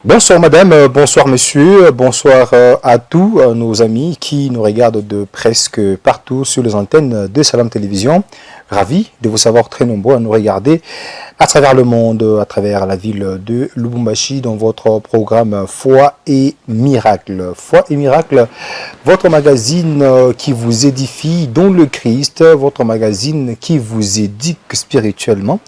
Bonsoir madame, bonsoir monsieur, bonsoir à tous nos amis qui nous regardent de presque partout sur les antennes de Salam Télévision. Ravi de vous savoir très nombreux à nous regarder à travers le monde, à travers la ville de Lubumbashi dans votre programme Foi et Miracle. Foi et Miracle, votre magazine qui vous édifie dans le Christ, votre magazine qui vous éduque spirituellement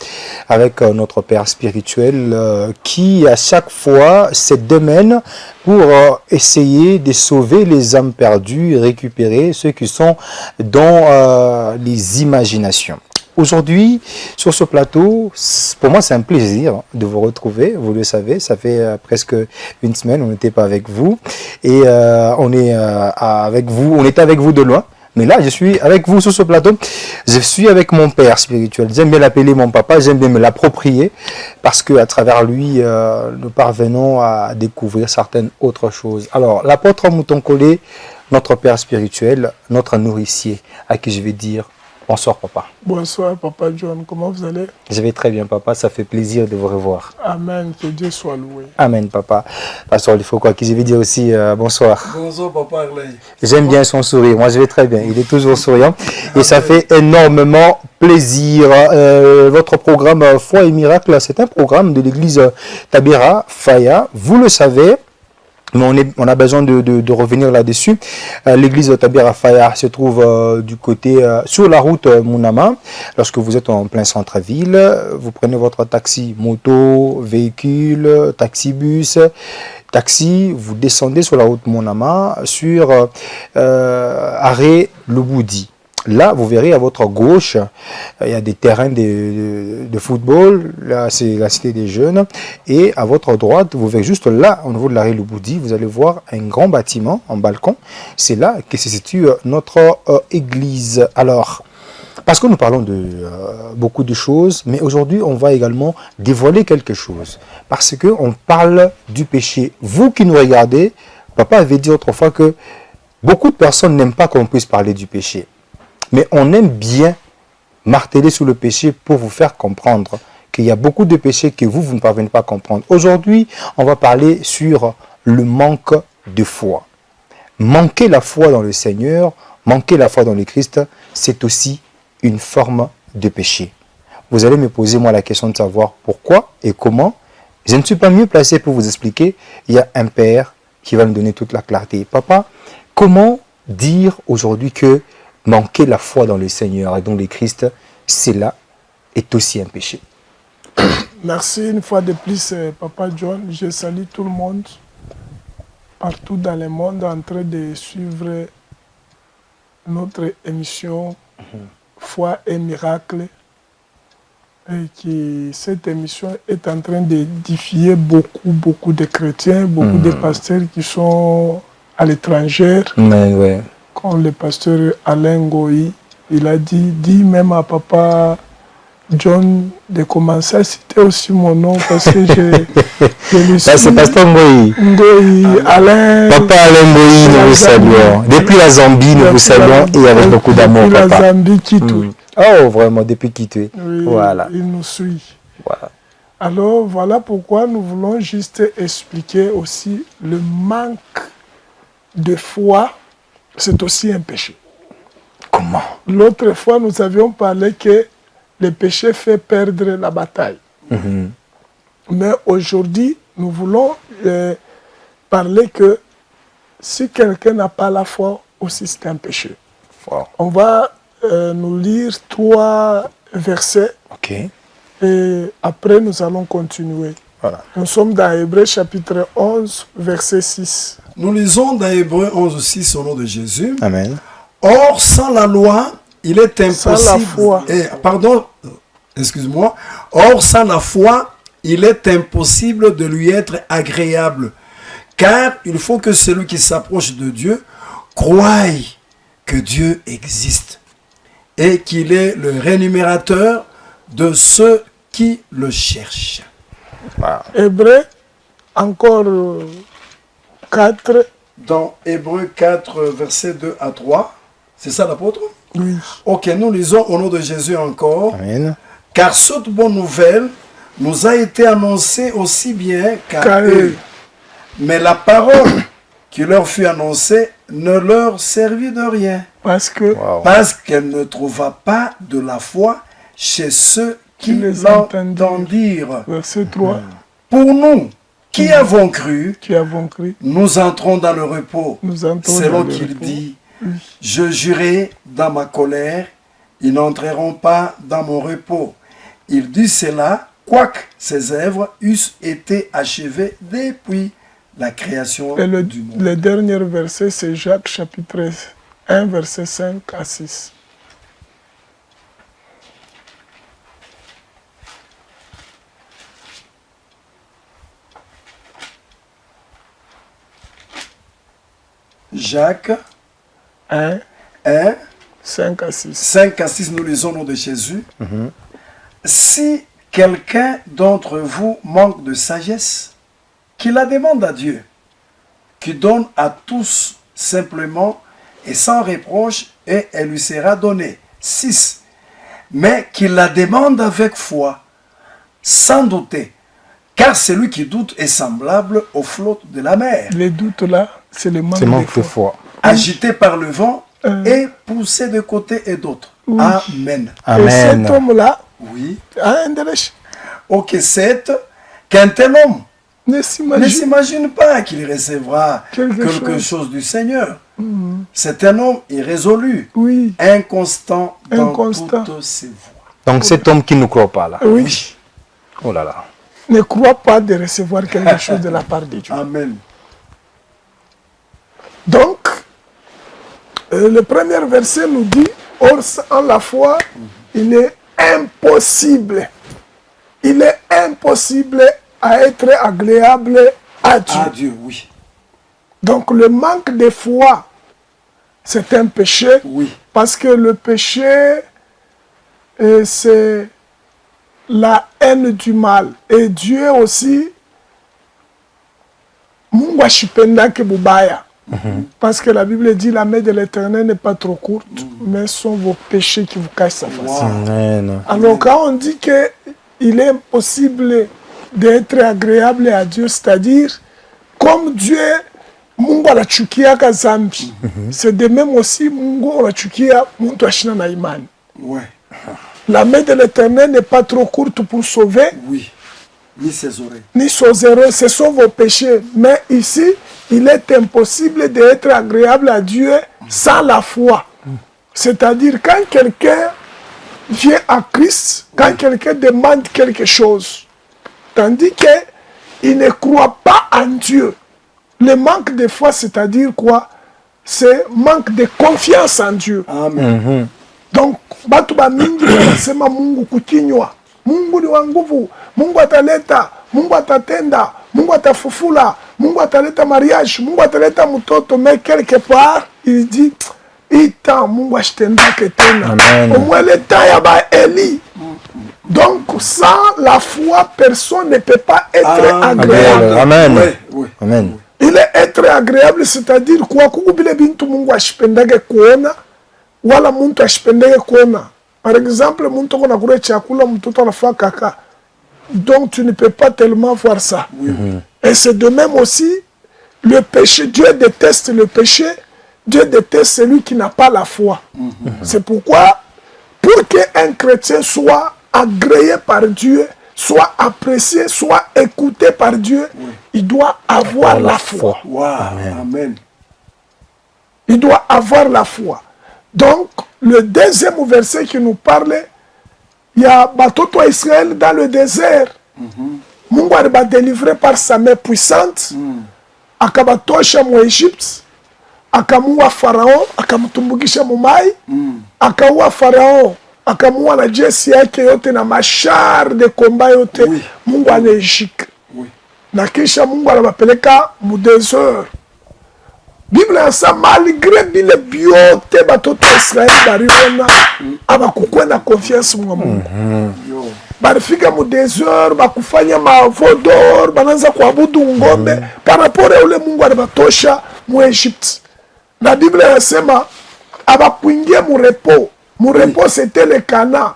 avec notre Père spirituel qui à chaque fois se démène pour essayer de sauver les âmes perdues et récupérer ceux qui sont dans les imaginations. Aujourd'hui, sur ce plateau, pour moi c'est un plaisir de vous retrouver, vous le savez, ça fait presque une semaine, on n'était pas avec vous, et on est avec vous, on était avec vous de loin, mais là je suis avec vous sur ce plateau, je suis avec mon père spirituel, j'aime bien l'appeler mon papa, j'aime bien me l'approprier, parce qu'à travers lui, nous parvenons à découvrir certaines autres choses. Alors, l'apôtre Mouton Collé, notre père spirituel, notre nourricier, à qui je vais dire bonsoir papa. Bonsoir papa John, comment vous allez? Je vais très bien papa, ça fait plaisir de vous revoir. Amen, que Dieu soit loué. Amen papa. Pasteur il faut quoi, qui je vais dire aussi bonsoir. Bonsoir papa Arley. J'aime bien son sourire, moi je vais très bien, il est toujours souriant et ça fait énormément plaisir. Votre programme Foi et Miracle, c'est un programme de l'église Tabera Faya, vous le savez. Mais on a besoin de revenir là-dessus. L'église de Tabera Faya se trouve du côté, sur la route Mounama. Lorsque vous êtes en plein centre-ville, vous prenez votre taxi, moto, véhicule, taxi-bus, taxi, vous descendez sur la route Mounama, sur arrêt Lubudi. Là, vous verrez à votre gauche, il y a des terrains de football. Là, c'est la cité des jeunes. Et à votre droite, vous verrez juste là, au niveau de l'arrêt Lubudi, vous allez voir un grand bâtiment, un balcon. C'est là que se situe notre église. Alors, parce que nous parlons de beaucoup de choses, mais aujourd'hui, on va également dévoiler quelque chose. Parce qu'on parle du péché. Vous qui nous regardez, papa avait dit autrefois que beaucoup de personnes n'aiment pas qu'on puisse parler du péché. Mais on aime bien marteler sur le péché pour vous faire comprendre qu'il y a beaucoup de péchés que vous ne parvenez pas à comprendre. Aujourd'hui, on va parler sur le manque de foi. Manquer la foi dans le Seigneur, manquer la foi dans le Christ, c'est aussi une forme de péché. Vous allez me poser moi la question de savoir pourquoi et comment. Je ne suis pas mieux placé pour vous expliquer. Il y a un père qui va me donner toute la clarté. Papa, comment dire aujourd'hui que manquer la foi dans le Seigneur et dans le Christ, cela est aussi un péché? Merci une fois de plus, papa John. Je salue tout le monde, partout dans le monde, en train de suivre notre émission Foi et Miracle. Et cette émission est en train d'édifier beaucoup de chrétiens, beaucoup de pasteurs qui sont à l'étranger. Ouais. Comme le pasteur Alain Goï, il a dit même à papa John de commencer à citer aussi mon nom parce que je le suis. C'est pasteur Ngoï. Alain. Papa Alain Goï, nous vous saluons. Depuis la Zambie, nous vous saluons et avec beaucoup d'amour, papa. Depuis la Zambie, Kitwe. Oh, vraiment, depuis Kitwe. Oui, voilà. Il nous suit. Voilà. Alors, voilà pourquoi nous voulons juste expliquer aussi le manque de foi. C'est aussi un péché. Comment? L'autre fois, nous avions parlé que le péché fait perdre la bataille. Mais aujourd'hui, nous voulons parler que si quelqu'un n'a pas la foi, aussi c'est un péché. Wow. On va nous lire 3 versets. Ok. Et après, nous allons continuer. Voilà. Nous sommes dans Hébreux chapitre 11, verset 6. Nous lisons dans Hébreux 11:6 au nom de Jésus. Amen. Or, sans la loi, il est impossible. Sans la foi. Excuse-moi. Or, sans la foi, il est impossible de lui être agréable. Car il faut que celui qui s'approche de Dieu croie que Dieu existe et qu'il est le rémunérateur de ceux qui le cherchent. Wow. Hébreux, encore 4. Dans Hébreux 4, versets 2 à 3. C'est ça l'apôtre? Oui. Ok, nous lisons au nom de Jésus encore. Amen. Car cette bonne nouvelle nous a été annoncée aussi bien qu'à Qu'à eux. eux. Mais la parole qui leur fut annoncée ne leur servit de rien, Parce que Wow. parce qu'elle ne trouva pas de la foi chez ceux qui les l'entendirent. verset 3, Pour nous, qui avons cru, qui avons cru, nous entrons dans le repos. nous entrons C'est là dans le qu'il repos. dit, je jurai dans ma colère, ils n'entreront pas dans mon repos. Il dit cela, quoique ses œuvres eussent été achevées depuis la création Et du monde. le dernier verset, c'est Jacques chapitre 1, verset 5 à 6. Jacques 1, 1, 5 à 6. 5 à 6, nous lisons au nom de Jésus. Si quelqu'un d'entre vous manque de sagesse, qu'il la demande à Dieu, qui donne à tous simplement et sans reproche, et elle lui sera donnée. 6. Mais qu'il la demande avec foi, sans douter, car celui qui doute est semblable aux flottes de la mer, Les doutes là, c'est le manque C'est de manque de foi. foi. agité par le vent Euh. et poussé de côté et d'autre. Oui. Amen. Et cet Amen. homme-là, Oui. Andrés, Ok, 7. Qu'un tel homme ne ne s'imagine s'imagine pas qu'il recevra Quelque quelque chose. chose du Seigneur. C'est un homme irrésolu, Oui, inconstant dans Inconstant. toutes ses voies. Donc cet homme qui ne croit pas là. oui, Oh là là. ne croit pas de recevoir quelque chose de la part de Dieu. Amen. Donc, le premier verset nous dit, or en la foi, il est impossible à être agréable à Dieu. À Dieu, oui. Donc le manque de foi, c'est un péché, Oui. parce que le péché, c'est la haine du mal. Et Dieu aussi, Mungu ashipendake bubaya. Parce que la Bible dit la main de l'Éternel n'est pas trop courte, mais ce sont vos péchés qui vous cachent sa face. Wow. Amen. Alors quand on dit qu'il est impossible d'être agréable à Dieu, c'est-à-dire comme Dieu, Mungu anachukiaka zambi, c'est de même aussi Mungu anachukia muntu ashina na imani. Ouais. La main de l'Éternel n'est pas trop courte pour sauver, Oui. Ni ses oreilles. ni ses erreurs, ce sont vos péchés. Mais ici, il est impossible d'être agréable à Dieu sans la foi. C'est-à-dire quand quelqu'un vient à Christ, quand quelqu'un demande quelque chose, tandis qu'il ne croit pas en Dieu. Le manque de foi, c'est-à-dire quoi? C'est manque de confiance en Dieu. Amen. Donc, batu bamingi wanasema Mungu kukinywa. Mungu ni wa nguvu. Mungu ataleta, Mungu atatenda, Mungu atafufula, Mungu ataleta mariage, Mungu ataleta mtoto. Mais quelque part, il dit, ita Mungu ashtendake tena. Amen. Au moins le temps ya ba Eli. Donc, sans la foi, personne ne peut pas être agréable. Amen. Ouais, ouais. Amen. Il est être agréable, c'est-à-dire quoi? Kukubile bintu Mungu ashipendake kuona, wala muntu ashipendake kuona. Par exemple, muntu kona kule chakula, mtoto anafaa kaka. Donc tu ne peux pas tellement voir ça. Et c'est de même aussi, le péché, Dieu déteste le péché, Dieu déteste celui qui n'a pas la foi. C'est pourquoi, pour qu'un chrétien soit agréé par Dieu, soit apprécié, soit écouté par Dieu, il doit avoir la foi. Wow. Amen. Il doit avoir la foi. Donc, le deuxième verset qui nous parle, il y a Batoto Israël dans le désert. Mungu aliba délivré par sa main puissante. Akabatosha mu Egypte. Akamuua Pharaon, akamtumbukisha mu mai. Akaua Pharaon, akamuua na jeshi yake yote na mashar de combat yote. Oui. Mungu aneshika. Oui. Na kisha Mungu anabapeleka mu désert. Bible yasa malgré bile biote batoto ya Israeli bariona abakukwe na confiance mwa Mungu. Yo. Barifika mu désert bakufanya mavodor bananza kuabudu ngombe par rapport ya ule Mungu alibatosha mu Egypte. Na Bible yasema abakuingia mu repos. Mu repos c'était le Canaan.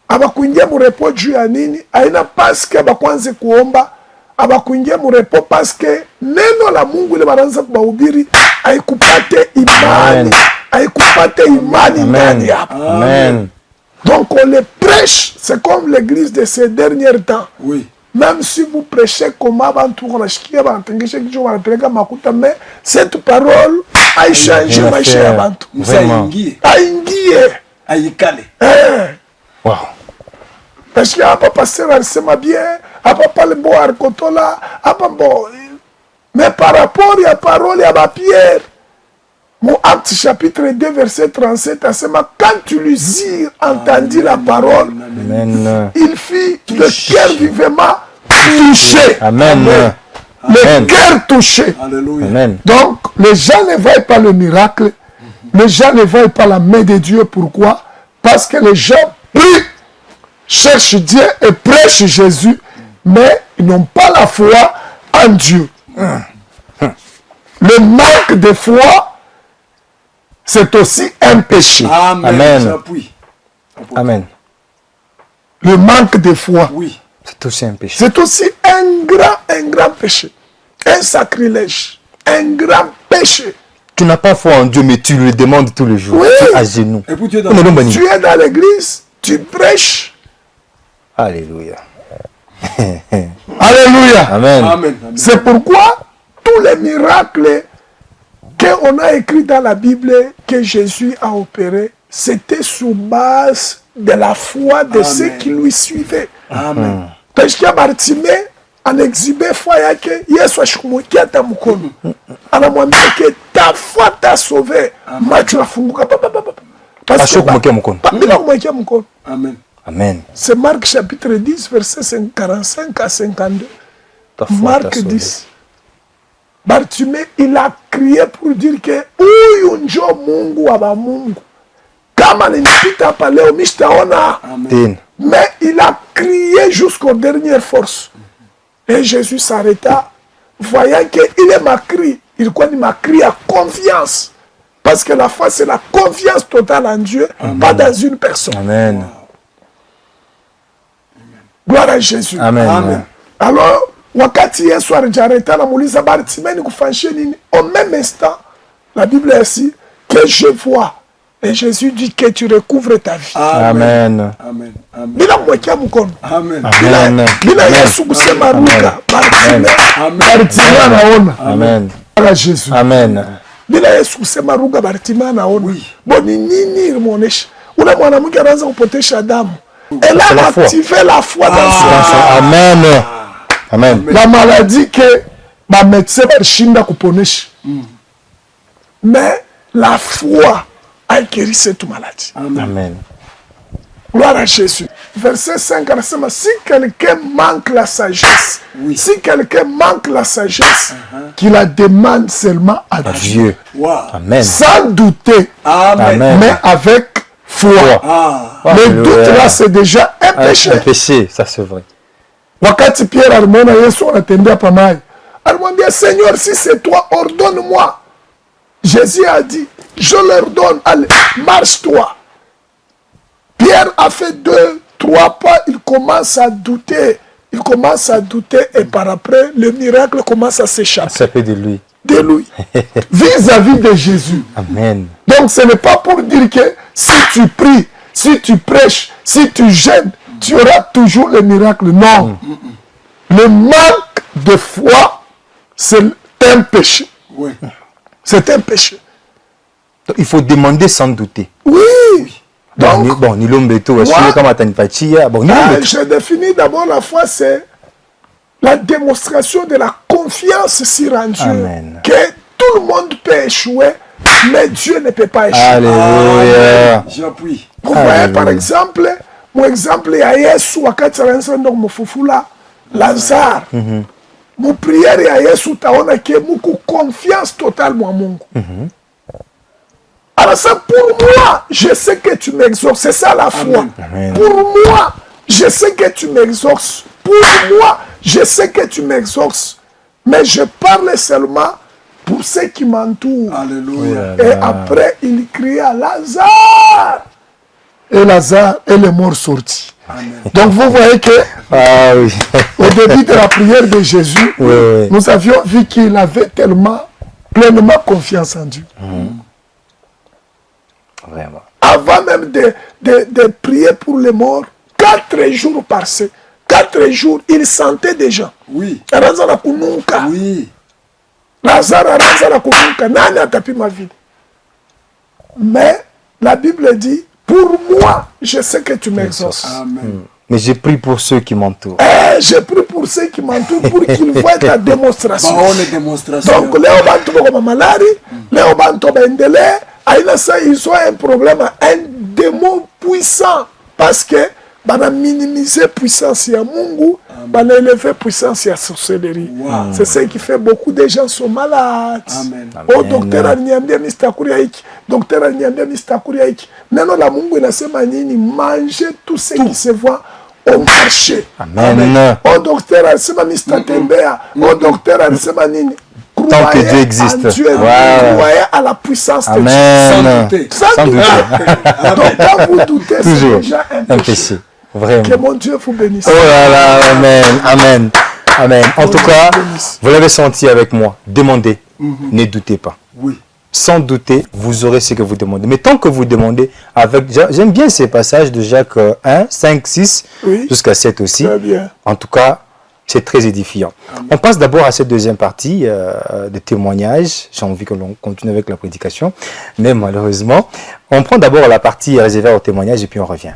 Abakuingia mu repos juu ya nini? Aina paske abakwanze kuomba abakuingia mu repos parce que neno la Mungu ile banaanza kubahubiri haikupate imani, haikupate imani ndani hapo. Amen. Donc on les prêche, c'est comme l'église de ces derniers temps. Oui. Même si vous prêchez comme avant tout, on a mais cette parole a changé ma chère avant tout. Vraiment. Wow. Parce qu'il n'y a pas passé à bien, à pas parler bon à Kotola, à pas bon. Mais par rapport à la parole et à ma pierre, mon acte chapitre 2 verset 37, quand tu lui entendis la parole, Amen. il fit le cœur vivement touché. Amen. Le cœur touché. Alléluia. Amen. Donc, les gens ne voient pas le miracle, les gens ne voient pas la main de Dieu. Pourquoi? Parce que les gens prient, cherchent Dieu et prêchent Jésus, mais ils n'ont pas la foi en Dieu. Le manque de foi, c'est aussi un péché. Amen. Amen. J'appuie. Amen. Le manque de foi, Oui. C'est aussi un péché. c'est aussi un grand péché. Un sacrilège. Un grand péché. Tu n'as pas foi en Dieu, mais tu le demandes tous les jours. Oui. Tu es à genoux. Et puis tu es dans Tu es dans l'église, tu prêches. Alléluia. Alléluia. Amen. Amen. Amen. C'est pourquoi tous les miracles qu'on a écrits dans la Bible que Jésus a opérés, c'était sur base de la foi de ceux qui lui suivaient. Amen. Parce qu'il y a Bartimée, en exhibé foi yake, Yesu ashikumukia hata mkono. Anamwambia que ta foi t'a sauvé. Macho afunguka. Parce que Ashikumukia mkono. bila kumwekea mkono. Amen. Amen. C'est Marc chapitre 10, verset 45 à 52. Ta foi Marc t'a sauvé. 10. Bartimée, il a crié pour dire que huyu njo Mungu wa ba Mungu. Kama ninapita hapa leo mishtaona. Tena. Mais il a crié jusqu'aux dernières forces. Et Jésus s'arrêta, voyant qu'il est ma cri. Il connaît ma cri à confiance. Parce que la foi, c'est la confiance totale en Dieu, pas dans une personne. Amen. Gloire à Jésus. Amen. Amen. Alors, wakati Yesu alijareta na muuliza Bartimée nikufanyie nini? Au même instant, la Bible est ici, que je vois. Et Jésus dit que tu recouvres ta vie. Amen. Amen. Amen. Bila mwekea mkono. Amen. Amen. Bila Yesu kusema ruka. Bartimée anaona. Amen. Gloire à Jésus. Amen. Bila Yesu kusema ruga, Bartimée anaona. Oui. Bon, ni nini ilimuonesha? Ule mwanamke anaanza kupotesha damu. Elle C'est la a foi. activé la foi dans sa Amen. Amen. la maladie que ba médecin balishinda kuponesha. Mais la foi a guéri cette maladie. Amen. Gloire à Jésus. Verset 5, anasema, si quelqu'un manque la sagesse, si quelqu'un manque la sagesse, qu'il la demande seulement à Dieu. Dieu. Wow. Amen. Sans douter, Amen. Amen. mais avec foi. Ah. Le Alléluia. doute là, c'est déjà un péché. Un péché, ça c'est vrai. Wakati Pierre alimwona Yesu anatembea pamoja, alimwambia, Seigneur, si c'est toi, ordonne-moi. Jésus a dit, je leur donne, allez, marche-toi. Pierre a fait 2, 3 pas, il commence à douter. Il commence à douter et par après, le miracle commence à s'échapper Ça fait de lui. de lui. Vis-à-vis de Jésus. Amen. Donc ce n'est pas pour dire que si tu pries, si tu prêches, si tu jeûnes, tu auras toujours le miracle. Non. Le manque de foi, c'est un péché. Oui. C'est un péché. Donc, il faut demander sans douter. Oui. Donc, Bon, ni l'ombeto, Moi, je définis d'abord la foi, c'est la démonstration de la confiance sur un Dieu. Amen. Que tout le monde peut échouer, mais Dieu ne peut pas échouer. Alléluia. J'appuie. Vous voyez, Alléluia. par exemple, mon exemple est à Yesu, wakati anaanza ndo mfufula Lazare. Mon prière est à Yesu, taona que muku confiance totale moi Mungu. Alors ça, pour moi, je sais que tu m'exauces. C'est ça la foi. Amen. Pour moi, je sais que tu m'exauces. Pour moi, je sais que tu m'exauces. Mais je parle seulement pour ceux qui m'entourent. Alléluia. Et après, il cria Lazare. Et Lazare est le mort sorti. Donc vous voyez que Ah oui. au début de la prière de Jésus, Oui, oui. nous avions vu qu'il avait pleinement confiance en Dieu. Vraiment. Avant même de prier pour les morts, 4 jours passés. 4 jours, il sentait déjà. Oui. Lazare kunuka. Oui. Lazare kunuka. Nani atapima vide. Mais la Bible dit, pour moi, je sais que tu m'exauces. Amen. Mais j'ai prié pour ceux qui m'entourent. J'ai pris pour ceux qui m'entourent pour qu'ils voient ta démonstration. Baone démonstration. Donc, les Obanto comme malari, les Obanto bendele, ils ont un problème, un démon puissant. Parce que, bana minimiser puissance ya Mungu, bana élever puissance ya sorcellerie. Wow. C'est ce qui fait beaucoup de gens sont malades. Amen. Oh, docteur aliniambia Mr. Kuriaiki, docteur aliniambia Mr. Kuriaiki. Neno la Mungu inasema nini? Manger tout ce qui se voit au marché. Amen. Oh, docteur alisema Mr. Tembea. Oh, docteur alisema nini? Tant que Croyez Dieu existe. en Dieu, Wow. croyez à la puissance de Dieu. Amen. douter. Sans douter. Donc quand vous doutez, c'est Toujours déjà un un péché. péché. Vraiment. Que mon Dieu vous bénisse. Oh là là, amen, amen, amen. En tout cas, vous l'avez senti avec moi. Demandez, ne doutez pas. Oui. Sans douter, vous aurez ce que vous demandez. Mais tant que vous demandez, j'aime bien ces passages de Jacques 1, 5, 6, Oui. jusqu'à 7 aussi. Très bien. En tout cas, c'est très édifiant. On passe d'abord à cette deuxième partie de témoignages. J'ai envie que l'on continue avec la prédication. Mais malheureusement, on prend d'abord la partie réservée au témoignage et puis on revient.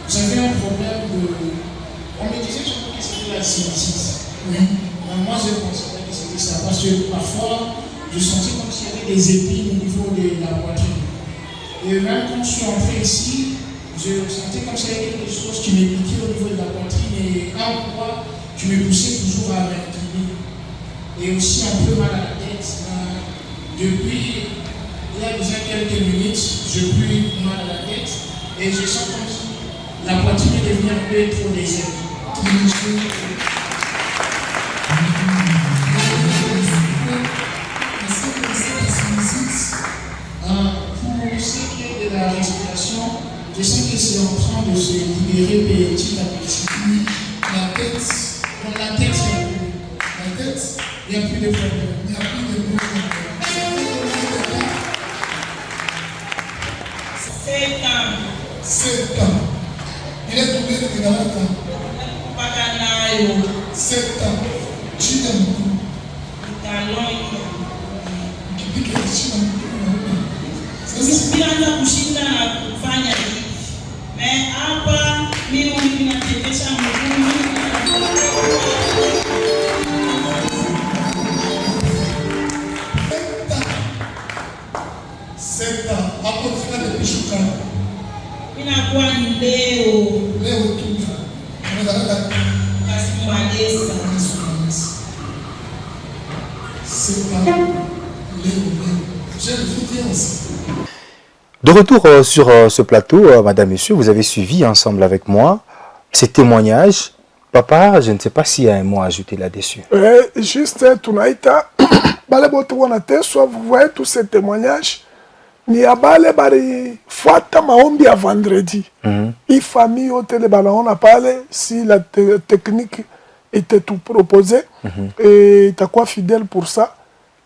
J'avais un problème de... On me disait surtout que c'était la sinusite. Oui. Mais moi, je pensais que c'était ça. Parce que parfois, je sentais comme s'il y avait des épines au niveau de la poitrine. Et même quand je suis entré ici, je sentais comme s'il y avait quelque chose qui me piquait au niveau de la poitrine et un poids qui me poussait toujours à m'incliner. Et aussi un peu mal à la tête. Depuis, il y a déjà quelques minutes, je n'ai plus mal à la tête et je sens comme si la poitrine est devenue un peu trop déserte. Pour ce qui est de la respiration, je sens que c'est en train de se libérer petit à petit. La tête, dans la tête, il n'y a plus de problème. Il n'y a plus de problème. 7 ans. Il est tombé de la temps. 7 ans. China mkuu. Nilianza kushinda na kufanya hivi. Hapa mimi ninatembesha mguu. 7 ans. Hapo fika de bishuka. Inakuwa ni leo tu. Unataka kasi mwagesa. 7 ans. Je vous dis aussi. De retour sur ce plateau, Madame, Monsieur, vous avez suivi ensemble avec moi ces témoignages. Papa, je ne sais pas s'il y a un mot à ajouter là-dessus. Juste, tunaita, soit vous voyez tous ces témoignages, ni abale bari fuata maombi à vendredi. Il famille au télé on a parlé si la technique était tout proposée et t'as quoi fidèle pour ça.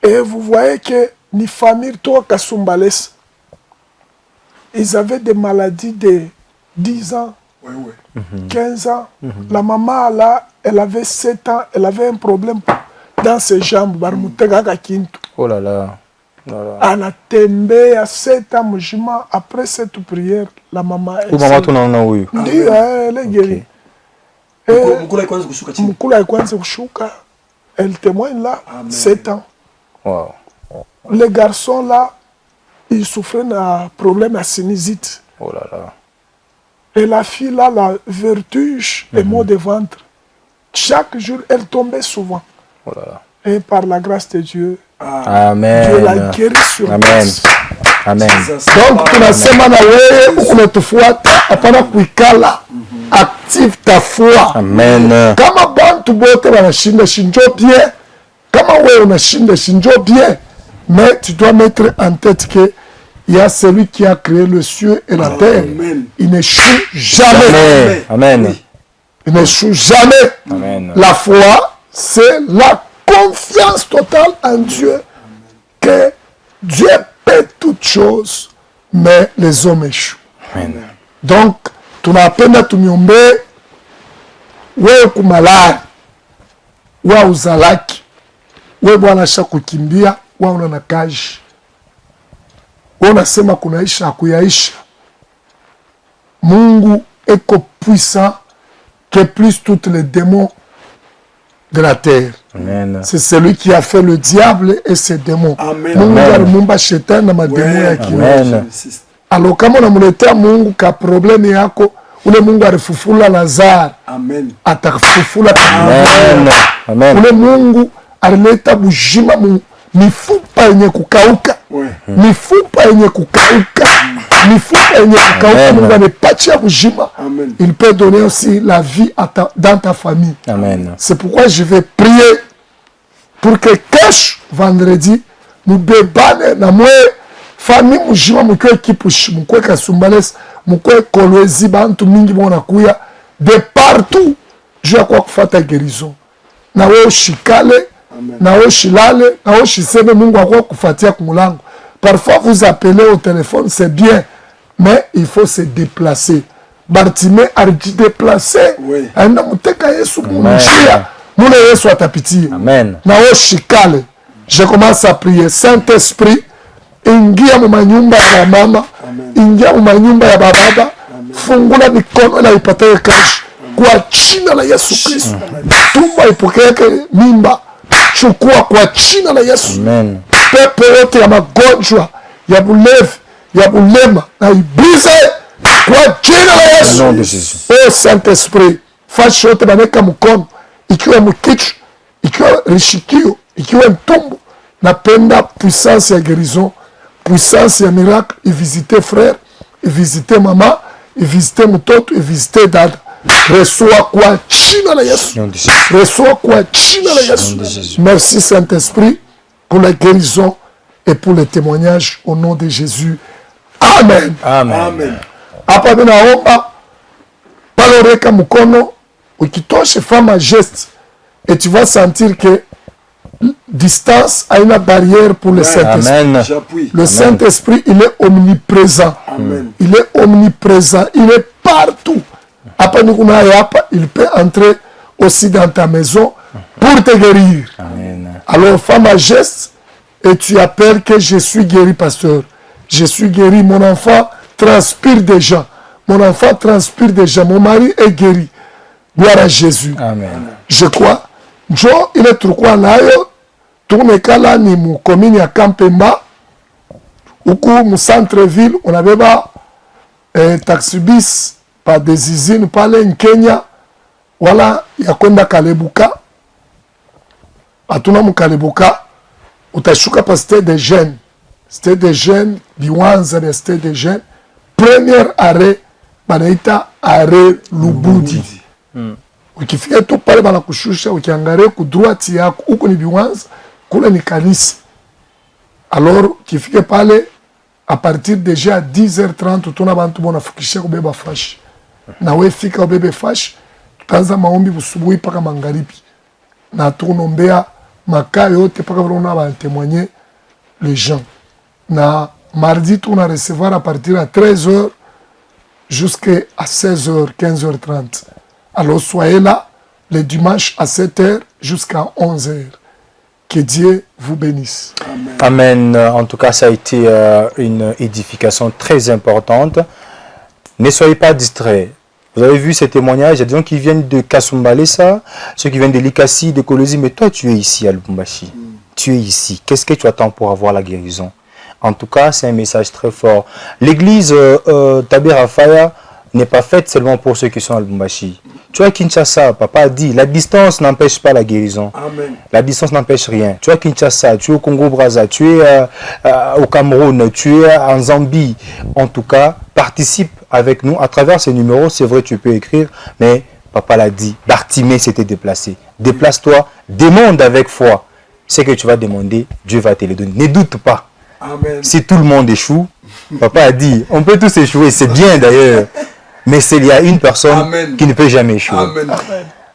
Et vous voyez que ni famille toi Kasumbales, ils avaient des maladies de 10 ans, 15 ans. La maman là, elle avait 7 ans, elle avait un problème dans ses jambes. Oh là là. Anatembe à 7 ans, après cette prière, la maman est elle est guérie. Mukula Ekwanze Kushuka, elle témoigne là, 7 ans. Wow. Les garçons là, ils souffraient d'un problème à sinusite. Oh là là. Et la fille là, la vertige et maux de ventre. Chaque jour, elle tombait souvent. Oh là là. Et par la grâce de Dieu, Amen. Dieu l'a guéri sur Amen. place. Amen. Donc, tunasema na wewe unatufuata hapana kuikala. Active ta foi. Amen. Kama bantu bote wanashinda shinjo bien. Kama wewe unashinda shinjo bien. Mais tu dois mettre en tête que il y a celui qui a créé le ciel et la terre. Amen. Il n'échoue jamais. Amen. Amen. Il n'échoue jamais. Amen. La foi, c'est la confiance totale en Dieu. Que Dieu peut toutes choses, mais les hommes échouent. Amen. Donc, tunapenda tumiombe wewe kumalaya, wewe uzalaki, wewe bwana sha kukimbia, wewe una na kazi. Wewe unasema kunaisha hakuyaisha. Mungu eko puissant que plus toutes les démons de la terre. Amen. C'est celui qui a fait le diable et ses démons. Amen. Mungu Amen. alimumba shetani na mademo yake. Amen. Alors kama unamletea Mungu ka probleme yako, ule Mungu alifufula Lazaro, Amen. atakufufula Amen. Amen. ule Mungu alileta bujima mifupa yenye kukauka. Mifupa yenye kukauka. Mifupa yenye kukauka. Amen. Mungu amepatia bujima. Amen. Il peut donner aussi la vie dans ta famille. Amen. C'est pourquoi je vais prier pour que cash vendredi nous bebane na mwe famille mujima mukwe kipushi mukwe Kasumbalesa mukwe Kolwezi bantu mingi bona kuya de partout je crois kufata guérison na wewe shikale na wewe shilale na wewe shiseme Mungu akwa kufatia kumulango. Parfois vous appelez au téléphone, c'est bien, mais il faut se déplacer. Bartimée a dit déplacer. Oui. Aenda muteka Yesu munjia. Mune Yesu atapitia. Amen. Na wewe shikale. Je commence à prier. Saint-Esprit, ingia mu manyumba ya mama, ingia manyumba ya bababa, fungula mikono na ipataye kazi kwa jina la Yesu Kristo. Tumba ipokeeke mimba, chukua kwa jina la Yesu. Amen. Pepo yote ya magonjwa ya bulevi ya bulema na ibize kwa jina la Yesu. Nom de Jésus. Oh Saint-Esprit, fashi yote baneka mkono, ikiwa mkichwa, ikiwa rishikio, ikiwa mtumbo, napenda puissance ya guérison, puissance ya miracle, ivisite frère, ivisite mama, ivisite mtoto, ivisite dada. Reçois kwa jina la Yesu. Nom de Jésus. Reçois kwa jina la Yesu. Nom de Jésus. Merci Saint-Esprit pour la guérison et pour le témoignage au nom de Jésus. Amen. Amen. Hapa ninaomba paloreka mkono ukitoshe fama geste et tu vas sentir que distance a une barrière pour le Saint-Esprit. Amen. J'appuie. Le Saint-Esprit, il est omniprésent. Amen. Il est omniprésent. Il est partout. Hapa nikuna hapa, il peut entrer aussi dans ta maison pour te guérir. Amen. Alors, fais ma geste et tu appelles que je suis guéri, pasteur. Je suis guéri. Mon enfant transpire déjà. Mon enfant transpire déjà. Mon mari est guéri. Gloire à Jésus. Amen. Je crois. Joe, il est trop quoi là? Tournekala ni mu commune ya Kampemba. Huku mu centre-ville, on avait pas taxibus, pas des usines, pas en Kenya. Voilà, ya kwenda Kalebuka. Atuna mu Kalebuka. Utashuka pa c'était des jeunes. C'était des jeunes, Biwanza, c'était des jeunes. Premier arrêt, banaita arrêt Lubudi. Ukifika tu pale banakushusha, ukiangalia ku droite yako, huko ni Biwanza, kule ni kanisa. Alors, ukifika pale, à partir déjà à 10h30, tuna bantu bonafikisha kubeba fashi. Na we fika ubebe fashi, tutaanza maombi busubuhi paka magharibi. Na tunombea makaa yote paka vrona ba témoigner les gens. Na mardi, tu vas recevoir à partir de 13h jusqu'à 16h, 15h30. Alors soyez là le dimanche à 7h jusqu'à 11h. Que Dieu vous bénisse. Amen. En tout cas, ça a été une édification très importante. Ne soyez pas distraits. Vous avez vu ces témoignages, il y a des gens qui viennent de Kasumbalesa, ceux qui viennent de Likasi, de Kolosi, mais toi tu es ici à Lubumbashi. Tu es ici. Qu'est-ce que tu attends pour avoir la guérison? En tout cas, c'est un message très fort. L'église Tabera Faya n'est pas faite seulement pour ceux qui sont à Lubumbashi. Tu es à Kinshasa, papa a dit, la distance n'empêche pas la guérison. Amen. La distance n'empêche rien. Tu es à Kinshasa, tu es au Congo-Brazza, tu es au Cameroun, tu es en Zambie. En tout cas, participe avec nous à travers ces numéros. C'est vrai, tu peux écrire, mais papa l'a dit, Bartimée s'était déplacé. Déplace-toi, demande avec foi. Ce que tu vas demander, Dieu va te le donner. Ne doute pas. Amen. Si tout le monde échoue, papa a dit, on peut tous échouer, c'est bien d'ailleurs. Mais il y a une personne Amen. qui ne peut jamais échouer. Amen.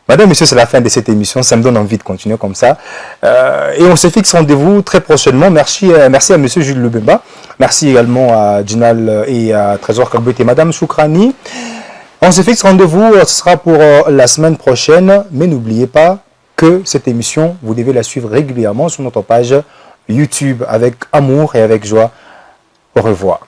Madame, monsieur, c'est la fin de cette émission. Ça me donne envie de continuer comme ça. Et on se fixe rendez-vous très prochainement. Merci à monsieur Jules Lubemba. Merci également à Djinal et à Trésor Kalbet et madame Choukrani. On se fixe rendez-vous. Ce sera pour la semaine prochaine. Mais n'oubliez pas que cette émission, vous devez la suivre régulièrement sur notre page YouTube avec amour et avec joie. Au revoir.